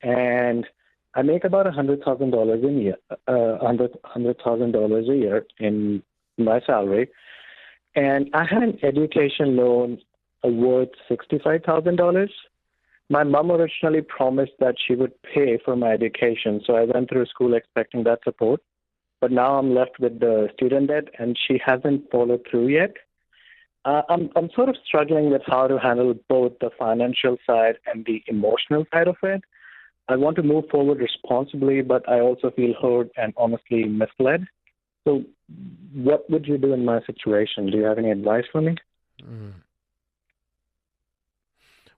and I make about $100,000 a year, $100,000 a year in my salary, and I had an education loan worth $65,000. My mom originally promised that she would pay for my education, so I went through school expecting that support. But now I'm left with the student debt, and she hasn't followed through yet. I'm sort of struggling with how to handle both the financial side and the emotional side of it. I want to move forward responsibly, but I also feel hurt and honestly misled. So, what would you do in my situation? Do you have any advice for me? Mm.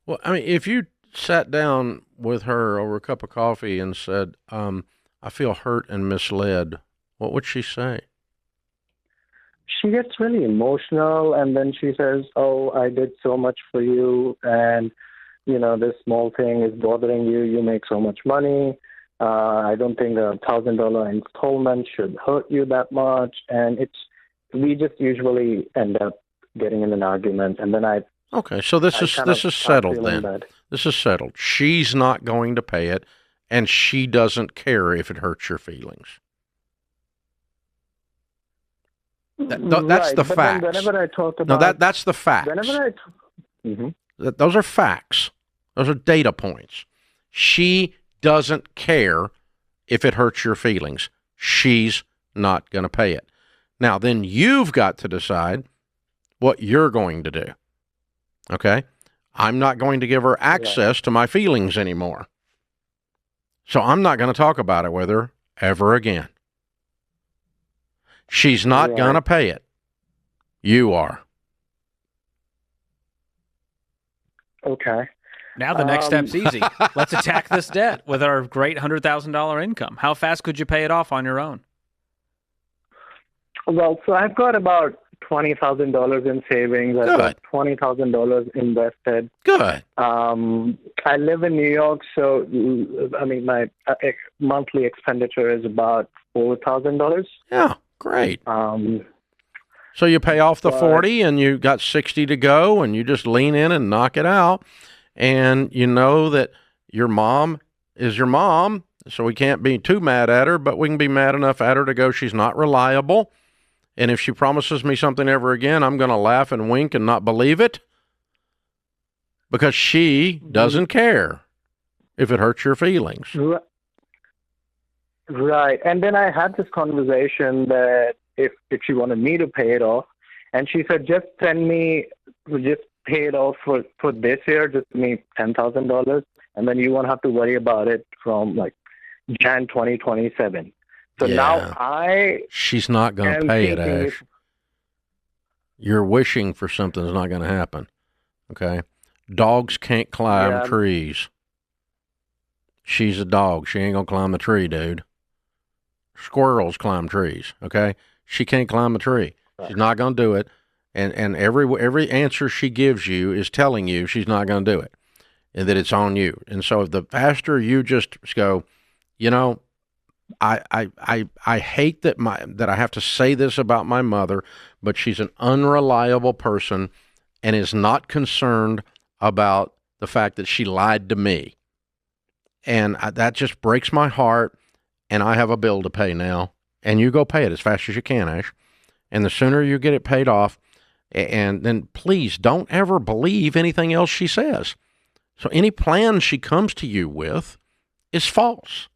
Well, I mean, if you sat down with her over a cup of coffee and said, I feel hurt and misled, what would she say? She gets really emotional, and then she says, "Oh, I did so much for you, and this small thing is bothering you. You make so much money. I don't think $1,000 installment should hurt you that much." And we just usually end up getting in an argument, and then Okay, so I kind of this is start settled feeling then. bad. This is settled. She's not going to pay it, and she doesn't care if it hurts your feelings. That's Right, the but then facts. whenever I talk No, about, that's the whenever facts. Mhm. Those are facts. Those are data points. She doesn't care if it hurts your feelings. She's not going to pay it. Now, then you've got to decide what you're going to do. Okay? I'm not going to give her Right, access to my feelings anymore. So I'm not going to talk about it with her ever again. She's not going to right, pay it. You are. okay. Now the next step's easy. Let's attack this debt with our great $100,000 income. How fast could you pay it off on your own? Well, so I've got about $20,000 in savings. I've Good. got $20,000 invested. Good. I live in New York, so I mean my monthly expenditure is about $4,000. Yeah, great. Um, So you pay off the but 40 and you got 60 to go and you just lean in and knock it out. And you know that your mom is your mom, so we can't be too mad at her, but we can be mad enough at her to go, she's not reliable. And if she promises me something ever again, I'm going to laugh and wink and not believe it because she doesn't care if it hurts your feelings. right, and then I had this conversation that if she wanted me to pay it off, and she said just pay it off for this year, just me $10,000, and then you won't have to worry about it from like Jan 2027. So now Yeah. She's not going to am pay it, thinking Ash. You're wishing for something that's not going to happen. Okay? Dogs can't climb yeah, trees. She's a dog. She ain't going to climb the tree, dude. Squirrels climb trees, okay? She can't climb a tree. She's not going to do it. And every answer she gives you is telling you she's not going to do it and that it's on you. And so the faster you just go, you know, I hate that I have to say this about my mother, but she's an unreliable person and is not concerned about the fact that she lied to me. And that just breaks my heart. And I have a bill to pay now. And you go pay it as fast as you can, Ash. And the sooner you get it paid off, and then please don't ever believe anything else she says. So any plan she comes to you with is false.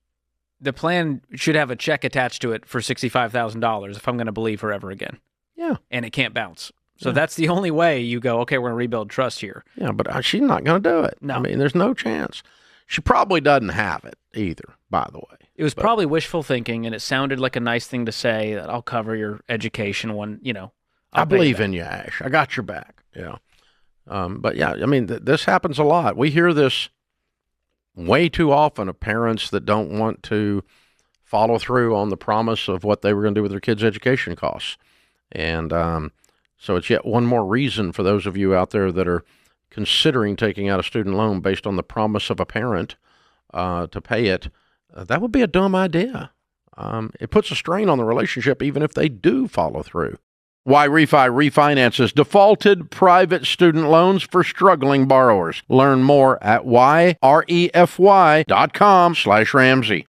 The plan should have a check attached to it for $65,000 if I'm going to believe her ever again. Yeah. And it can't bounce. So that's the only way you go, okay, we're going to rebuild trust here. Yeah, but she's not going to do it. No. I mean, there's no chance. She probably doesn't have it either, by the way. It was probably wishful thinking, and it sounded like a nice thing to say that I'll cover your education when, I believe in you, Ash. I got your back. Yeah. But yeah, I mean, this happens a lot. We hear this way too often of parents that don't want to follow through on the promise of what they were going to do with their kids' education costs. And so it's yet one more reason for those of you out there that are considering taking out a student loan based on the promise of a parent to pay it. That would be a dumb idea. It puts a strain on the relationship even if they do follow through. Why Refi refinances defaulted private student loans for struggling borrowers. Learn more at yrefy.com/Ramsey.